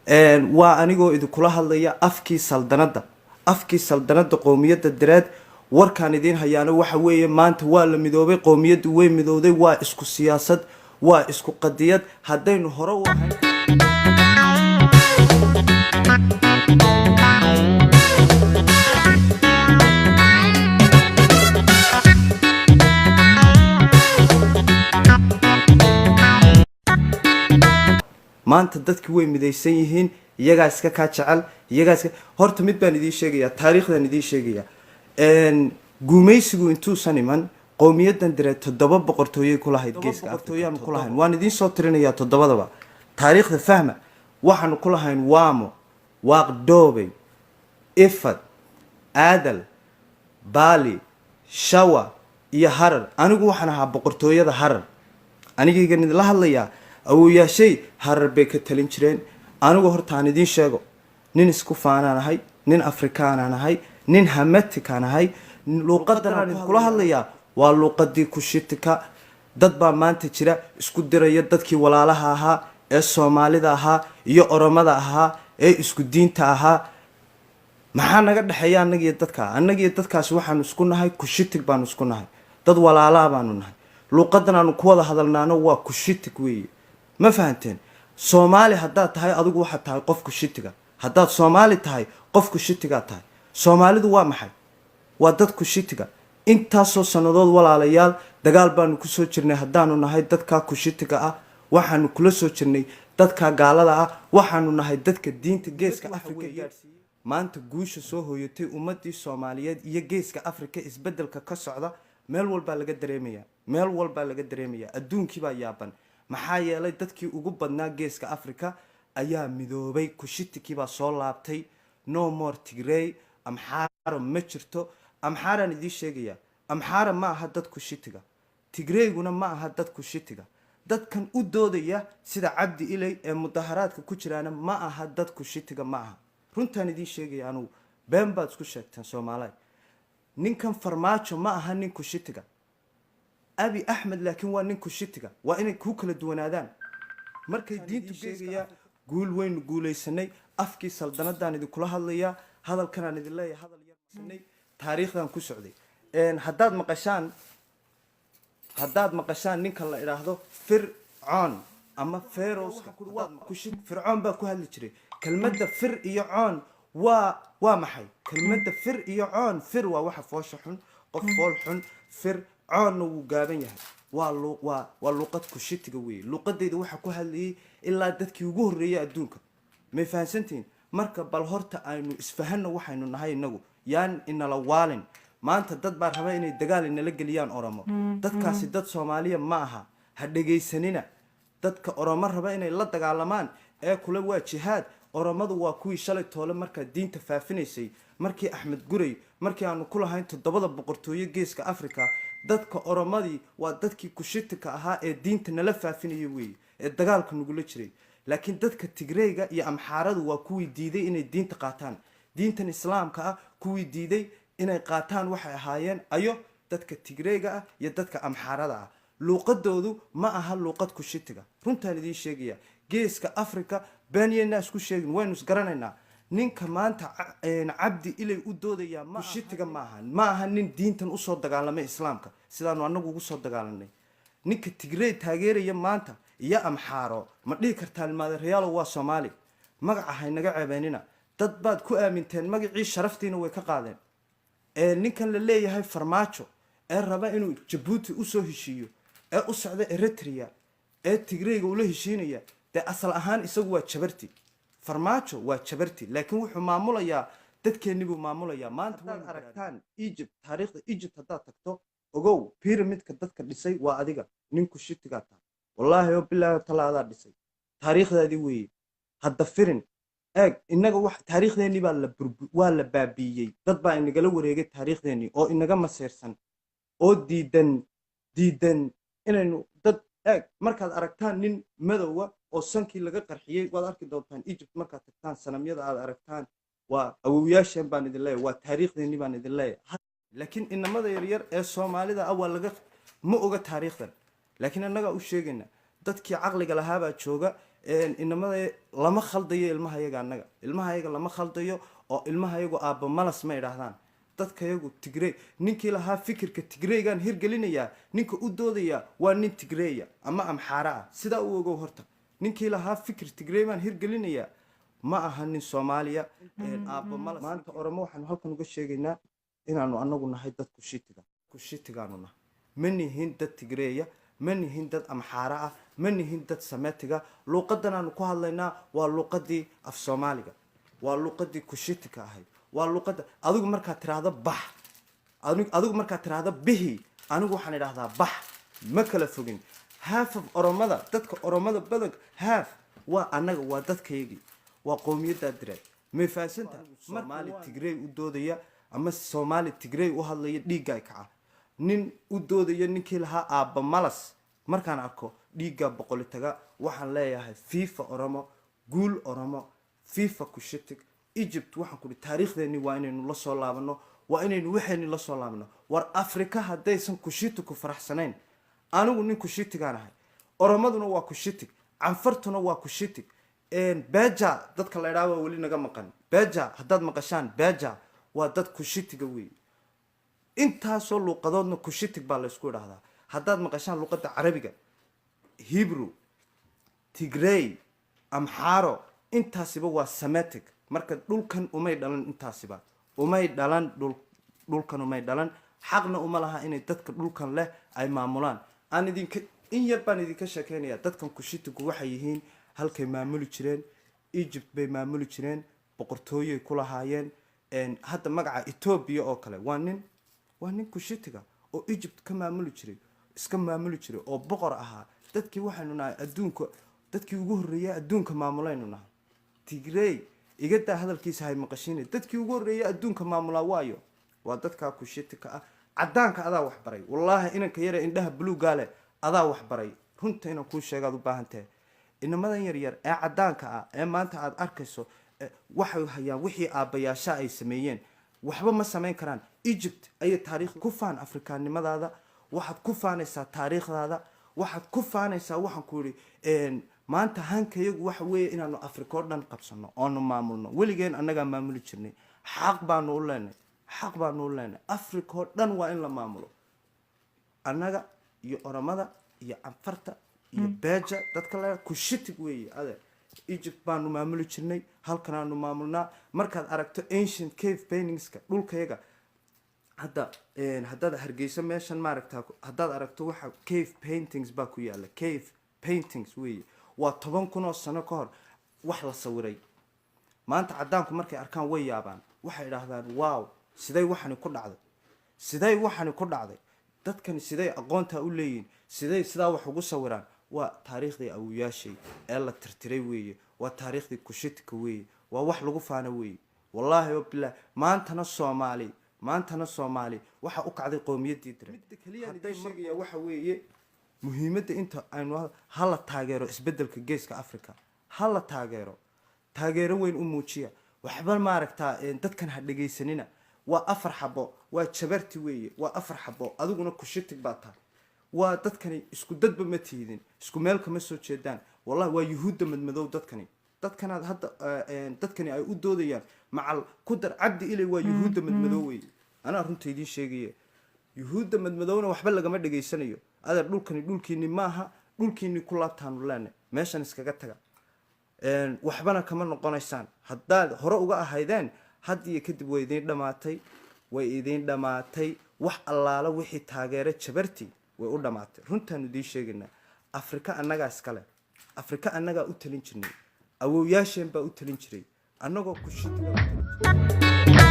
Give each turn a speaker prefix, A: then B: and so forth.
A: waa anigoo idinkula hadlaya afkii saldanada qowmiyadda direed warkaan idiin hayaano waxa weeye maanta waa la midoobay qowmiyaddu way midowday waa isku siyaasad waa isku qadiyad haddaynu hore u ahayn maanta dadkii way midaysan yihiin iyagaa iska kaa jecel horta mid baan idiin sheegayaa taariikhdan idiin sheegayaa guumaysigu intuusan iman qowmiyadan direed 7 boqortooyay ku lahayd geeska boqortooyaan ku lahayn waan idiin soo tirinayaa 7daba taariikhda fahma waxaanu ku lahayn waamo waaqdoobey ifad aadal baali shawa iyo harar anigu waxaan ahaa boqortooyada harar anigaygan idinla hadlayaa awooyaashay harar bay ka talin jireen anigu horta aan idiin sheego nin isku faanaan ahay nin afrikaanaan ahay nin hamatikaan ahay luuqadan aan idinkula hadlayaa waa luuqadii kushitika dad baa maanta jira isku diraya dadkii walaalaha ahaa ee soomaalida ahaa iyo oromada ahaa ee isku diinta ahaa maxaa naga dhexeeya annagiyo dadkaa annagiyo dadkaasi waxaanu isku nahay kushitig baanu isku nahay dad walaalaa baanu nahay luuqadan aanu ku wada hadalnaano waa kushitig weeye ma fahanteen soomaali haddaad tahay adigu waxaad tahay qof kushitiga haddaad soomaali tahay qof kushitigaad tahay soomaalidu waa maxay waa dad kushitiga intaasoo sannadood walaalayaal dagaal baanu kusoo jirnay haddaanu nahay dadkaa kushitiga ah waxaanu kula soo jirnay dadkaa gaalada ah waxaanu nahay dadka diinta geeska afrika gaadhsiiyey maanta guusha soo hooyatay ummadii soomaaliyeed iyo geeska afrika isbedelka ka socda meel walbaa laga dareemayaa adduunkiibaa yaaban maxaa yeelay dadkii ugu badnaa geeska afrika ayaa midoobay kushitikiibaa soo laabtay no more tigrey amxaara ma jirto amxaaraan idiin sheegayaa amxaara ma aha dad kushitiga tigreyguna ma aha dad kushitiga dadkan u doodaya sida cabdi ilay ee mudaharaadka ku jiraana ma aha dad kushitiga ma aha runtaan idiin sheegaya anugu been baad isku sheegteen soomaaliya ninkan farmaajo ma aha nin kushitiga abi axmed laakiin waa nin kushitiga waa inay ku kala duwanaadaan markay diintu sheegaya guul weynu guulaysanay afkii saldanadaan idinkula hadlayaa hadalkanaan idin leeyahay hadal yar sanay taariikhdan ku socday haddaad maqashaan ninkan la idhaahdo fircoon ama feroska fircoon baa ku hadli jiray kelmadda fir iyo coon waa maxay kelmadda fir iyo coon fir waa waxa foosha xun qof fool xun fir coonna wuu gaaban yahay waa luuqad kushitiga weeye luuqadeyda waxaa ku hadlayay ilaa dadkii ugu horreeyay adduunka may fahansantihiin marka bal horta aynu isfahanno waxaynu nahay inagu yaan inala waalin maanta dad baa raba inay dagaal inala geliyaan oromo dadkaasi dad soomaaliya ma aha ha dhegaysanina dadka oromo raba inay la dagaalamaan ee kule waa jihaad oromadu waa kuwii shalay toole markaa diinta faafinaysay markii axmed guray markii aanu ku lahayn 7 boqortooyo geeska afrika dadka oromadii waa dadkii kushitika ahaa ee diinta nala faafinaya weeye ee dagaalka nagula jiray laakiin dadka tigreyga iyo amxaaradu waa kuwii diiday inay diinta qaataan diintan islaamka ah kuwii diiday inay qaataan waxay ahaayeen ayo dadka tigreyga ah iyo dadka amxaarada ah luuqadoodu ma aha luuqad kushitiga runtaan idiin sheegaya geeska afrika beenyeenaa isku sheegin waynu isgaranaynaa ninka maanta cabdi ilay u doodayaa kushitiga ma aha nin diintan usoo dagaalamay islaamka sidaanu anagu ugu soo dagaalanay ninka tigrey taageeraya maanta iyo amxaaro ma dhihi kartaan maadareyaalo waa soomaali magaca haynaga ceebeenina dad baad ku aaminteen magacii sharaftiina way ka qaadeen ninkan la leeyahay farmaajo ee raba inuu jabuuti usoo heshiiyo ee u socda eritrea ee tigreyga ula heshiinaya dee asal ahaan isagu waa jabarti farmaajo waa jabarti laakiin wuxuu maamulayaa dadkeennii buu maamulayaa maanta waxaad aragtaan Egypt taariikhda Egypt haddaad tagto ogow pyramidka dadka dhisay waa adiga nin kushitigaa tahay wallaahi oo bilaahi talaadaa dhisay taariikhdaadii weeye hadda firin eeg inaga wax taariikhdeenii waa la baabiiyey dad baa inagala wareegay taariikhdeenii oo inaga maseersan oo diidan inaynu dad eeg markaad aragtaan nin madowga oo sankii laga qarxiyey waad arki doontaan Egypt markaad tagtaan sanamyada aad aragtaan waa awooyaasheen baan idin leeyahay waa taariikhdeenii baan idin leeyahay laakiin inamada yaryar ee soomaalida ah waa laga ma oga taariikhdan laakiin annaga u sheegayna dadkii caqliga lahaa baa jooga inamada lama khaldayo ilmahayaga annaga ilmahayaga lama khaldayo oo ilmahayagu aabba malas ma idhaahdaan dadkayagu tigrey ninkii lahaa fikirka tigreygan hirgelinayaa ninka u doodaya waa nin tigreeya ama amxaara ah sidaa u ogow horta ninkii lahaa fikir tigrey baan hirgelinayaa ma aha nin soomaaliya aabba malas maanta oromo waxaanu halkan uga sheegaynaa inaanu anagu nahay dad kushitigaanu nahay ma nihin dad tigreeya ma nihin dad amxaara ah ma nihin dad sametiga luuqadan aanu ku hadlaynaa waa luuqadii af soomaaliga waa luuqadii kushitika ahayd waa luuqada adigu markaad tiraahdo bax adigu markaad tiraahdo bihi anigu waxaan idhahdaa bax ma kala fogin half of oromada dadka oromada badanka half waa annaga waa dadkaygii waa qowmiyadda direed may fahansanta soomaali tigrey u doodaya ama soomaali tigrey u hadlaya dhiigga kaca nin u doodaya ninkii lahaa aabba malas markaan arko dhiigga boqoli taga waxaan leeyahay fifa oromo guul oromo fifa kushitig Egypt waxaan ku taariikhdeeni waa inaynu la soo laabano waa inaynu waxaynu la soo laabano war Afrika hadaysan kushitiku faraxsanayn anigu nin kushitigaan ahay oromaduna waa kushitig canfartuna waa kushitig beja dadka la yiraahdo wali naga maqan beja haddaad maqashaan beja waa dad kushitiga weey intaasoo luuqadoodna kushitig baa la isku yiraahdaa haddaad maqashaan luuqada carabiga hebrew tigray amharo intaasiba waa semitic marka dhulkan umay dhalan intaasiba umay dhalan dhulkan umay dhalan xaqna uma laha inay dadka dhulkan leh ay maamulaan aan idinka in yar baan idinka sheekeynaya dadkan kushitigu waxay yihiin halkay maamuli jireen Egypt bay maamuli jireen boqortooyay ku lahaayeen hadda magaca Ethiopia oo kale waa nin kushitiga oo Egypt ka maamuli jiray iska maamuli jiray oo boqor ahaa dadkii waxaanu nahay adduunka dadkii ugu horeeyay adduunka maamulaynu nahay Tigray igada hadalkiisa hay maqashiin dadkii ugu horeeyay adduunka maamula waayo waa dadka kushitika ah cadaanka adaa wax baray wallahi inanka yara indhaha blue gaale adaa wax baray runta inaan ku sheegado u baahantahay inamadan yar yar ee cadaanka ah ee maanta aad arkayso waxay hayaan wixii aabayaasha ay sameeyeen waxba ma sameyn karaan Egypt ay taariikh ku faan afrikaanimadaada waxaad ku faanaysaa taariikhdaada waxaad ku faanaysaa waxaan ku yiri maanta hankayagu waxa weeye inaanu Afrika oo dhan qabsano oo maamulno waligeen annaga maamuli jirnay xaq baanu u leenahay Afrika oo dhan waa in la maamulo annaga iyo oromada iyo anfarta iyo beja dadka la kushitig weeye ade Egypt baanu maamuli jirnay halkan aanu maamulnaa markaad aragto ancient cave paintingska dhulkayaga hadda hargeysa meeshan ma aragtaa haddaad aragto waxa cave paintings baa ku yaala cave paintings weeye waa 10,000 sano ka hor wax la sawiray maanta cadaanku markay arkaan way yaabaan waxay yiraahdaan wow siday waxani ku dhacday dadkan siday aqoonta u leeyihiin sidaa wax ugu sawiraan waa taariikhdii awooyaashay ee la tirtiray weeye waa taariikhdii kushitka weeye waa wax lagu faano weeye wallahi billahi maantana Soomaali waxa u kacday qowmiyadii diray haday sheegaya waxa weeye muhiimadda inta aynu hala taageero isbedelka geeska Afrika hala taageero weyn u muujiya waxba ma aragtaa dadkan ha dhageysanina waa 4 xabo waa jabarti weeye waa 4 xabo adiguna kushitig baa tahay waa dadkani isku dadba ma tiidin isku meel kama soo jeedaan wallahi waa yuhuudda madmadow dadkanaad hadda dadkani ay u doodayaan macal ku dar cabdi ilay waa yuhuudda madmadow weeye ana runta idin sheegay yuhuudda madmadowna waxba lagama dhageysanayo adeer dhulkiini maaha dhulkiini ku laabtaan leena meeshan iskaga taga waxbana kama noqonaysaan haddaad hore uga ahaydeen hadii kadib way idin dhamaatay wax allaala wixii taageero jabarti way u dhamaatay runtaan idin sheegaynaa Afrika annaga u talin jirnay awooyaasheen baa u talin jiray annagoo ku shitiga u talin jiray